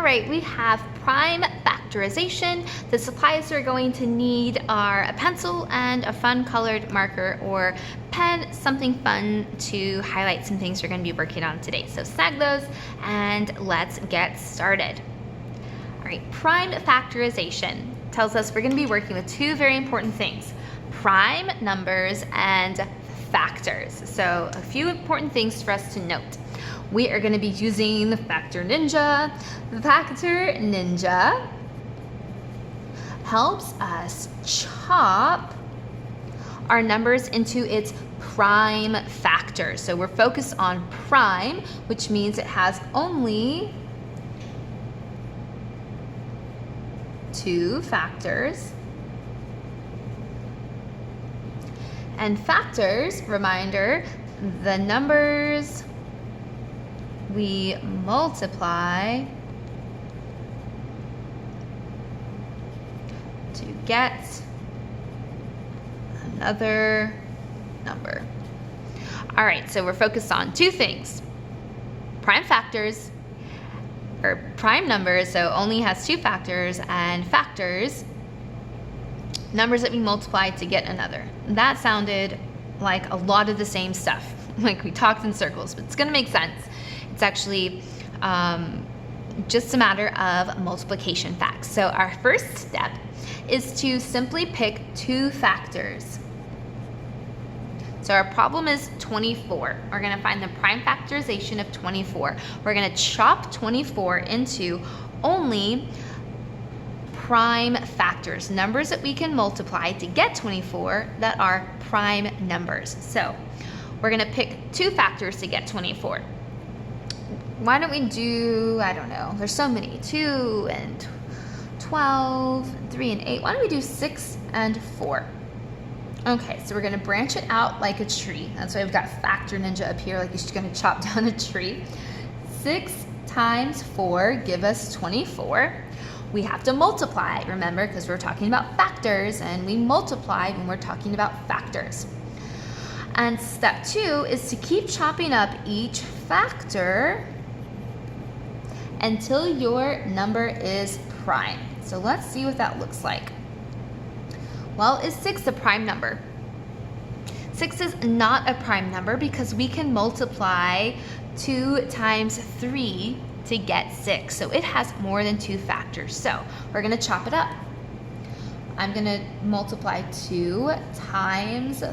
right, we have prime factorization. The supplies we're going to need are a pencil and a fun colored marker or pen, something fun to highlight some things we're going to be working on today. So snag those and let's get started. All right, prime factorization tells us we're going to be working with two very important things: prime numbers and factors. So a few important things for us to note. We are going to be using the Factor Ninja. The Factor Ninja helps us chop our numbers into its prime factors. So we're focused on prime, which means it has only two factors. And factors, reminder, the numbers we multiply to get another number. All right, so we're focused on two things: prime factors, or prime numbers, so only has two factors, and factors, numbers that we multiply to get another. That sounded like a lot of the same stuff, like we talked in circles, but it's gonna make sense. It's actually just a matter of multiplication facts. So our first step is to simply pick two factors. So our problem is 24. We're gonna find the prime factorization of 24. We're gonna chop 24 into only prime factors, numbers that we can multiply to get 24 that are prime numbers. So we're gonna pick two factors to get 24. Why don't we do, I don't know, there's so many, 2 and 12, 3 and 8. Why don't we do 6 and 4? Okay, so we're gonna branch it out like a tree. That's why we've got Factor Ninja up here, like you're just gonna chop down a tree. 6 times 4 give us 24. We have to multiply, remember, because we're talking about factors, and we multiply when we're talking about factors. And step 2 is to keep chopping up each factor until your number is prime. So let's see what that looks like. Well, is 6 a prime number? 6 is not a prime number because we can multiply 2 times 3 to get 6. So it has more than two factors. So we're gonna chop it up. I'm gonna multiply 2 times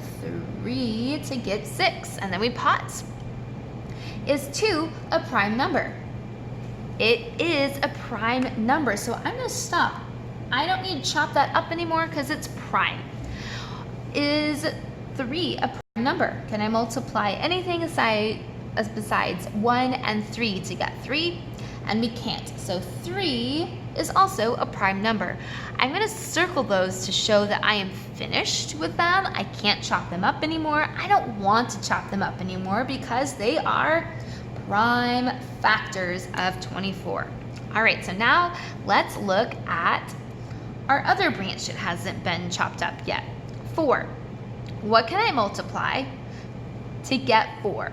3 to get 6, and then we pause. Is 2 a prime number? It is a prime number, so I'm gonna stop. I don't need to chop that up anymore because it's prime. Is 3 a prime number? Can I multiply anything besides 1 and 3 to get 3? And we can't, so 3 is also a prime number. I'm gonna circle those to show that I am finished with them. I can't chop them up anymore. I don't want to chop them up anymore because they are prime factors of 24. All right, so now let's look at our other branch that hasn't been chopped up yet. 4. What can I multiply to get 4?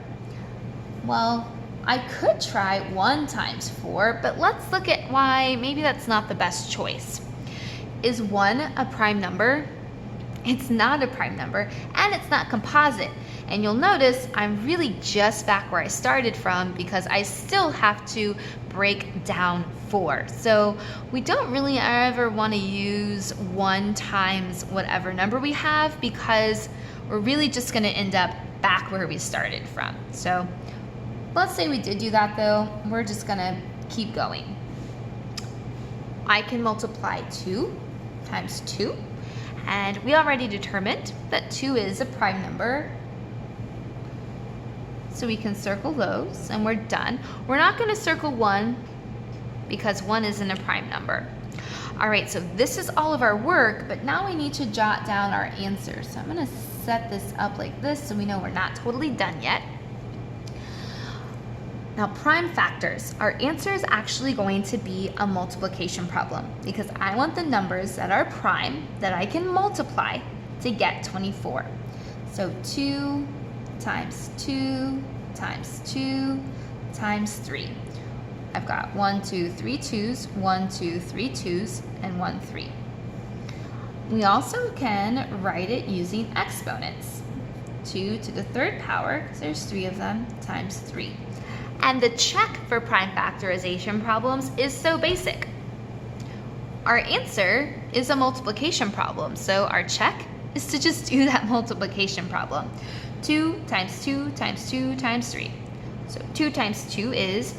Well, I could try 1 times 4, but let's look at why maybe that's not the best choice. Is 1 a prime number? It's not a prime number, and it's not composite. And you'll notice I'm really just back where I started from because I still have to break down 4. So we don't really ever want to use 1 times whatever number we have because we're really just going to end up back where we started from. So let's say we did do that though. We're just going to keep going. I can multiply 2 times 2. And we already determined that 2 is a prime number. So we can circle those and we're done. We're not gonna circle 1 because 1 isn't a prime number. All right, so this is all of our work, but now we need to jot down our answers. So I'm gonna set this up like this so we know we're not totally done yet. Now, prime factors, our answer is actually going to be a multiplication problem because I want the numbers that are prime that I can multiply to get 24. So 2 times 2 times 2 times 3. I've got 1, 2, 3 2s, 1, 2, 3 2s, and 1, 3. We also can write it using exponents. 2 to the third power, because there's 3 of them, times 3. And the check for prime factorization problems is so basic. Our answer is a multiplication problem, so our check is to just do that multiplication problem. 2 times 2 times 2 times 3. So 2 times 2 is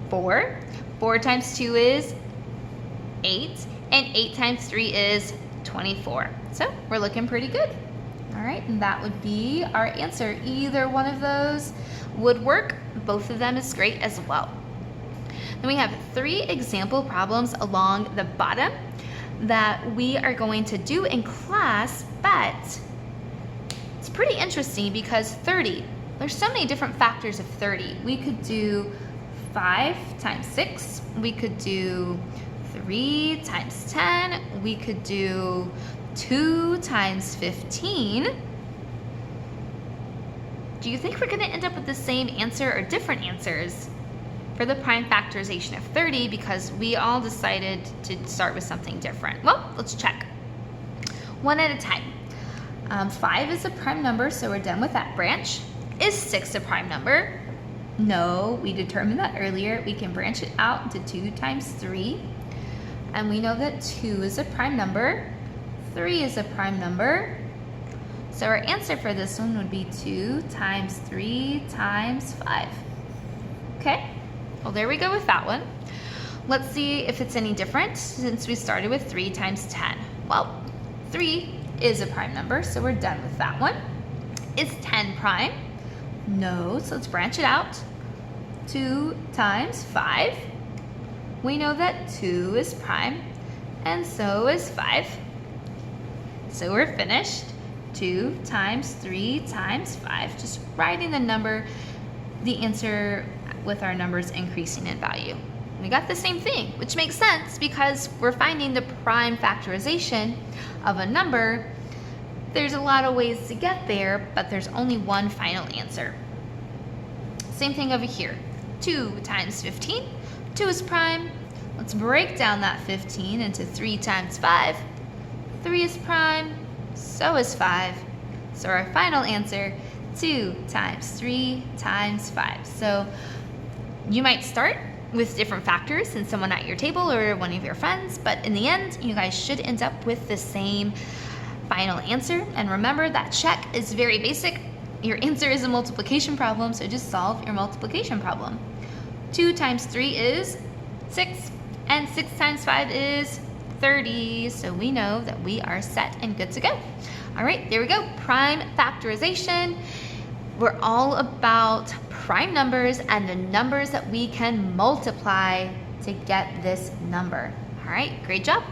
4. 4 times 2 is 8. And 8 times 3 is 24. So we're looking pretty good. All right, and that would be our answer. Either one of those would work. Both of them is great as well. Then we have 3 example problems along the bottom that we are going to do in class, but it's pretty interesting because 30, there's so many different factors of 30. We could do 5 times 6. We could do 3 times 10. We could do 2 times 15. Do you think we're going to end up with the same answer or different answers for the prime factorization of 30 because we all decided to start with something different? Well, let's check. One at a time. 5 is a prime number, so we're done with that branch. Is 6 a prime number? No, we determined that earlier. We can branch it out into 2 times 3. And we know that 2 is a prime number. 3 is a prime number. So our answer for this one would be 2 times 3 times 5. Okay, well there we go with that one. Let's see if it's any different since we started with 3 times 10. Well, 3 is a prime number, so we're done with that one. Is 10 prime? No, so let's branch it out. 2 times 5. We know that 2 is prime, and so is 5. So we're finished. 2 times 3 times 5. Just writing the number, the answer with our numbers increasing in value. We got the same thing, which makes sense because we're finding the prime factorization of a number. There's a lot of ways to get there, but there's only one final answer. Same thing over here. 2 times 15. 2 is prime. Let's break down that 15 into 3 times 5. 3 is prime. So is 5. So our final answer, 2 times 3 times 5. So you might start with different factors than someone at your table or one of your friends, but in the end, you guys should end up with the same final answer. And remember that check is very basic. Your answer is a multiplication problem, so just solve your multiplication problem. 2 times 3 is 6, and 6 times 5 is 30, so we know that we are set and good to go. All right, there we go, prime factorization. We're all about prime numbers and the numbers that we can multiply to get this number. All right, great job.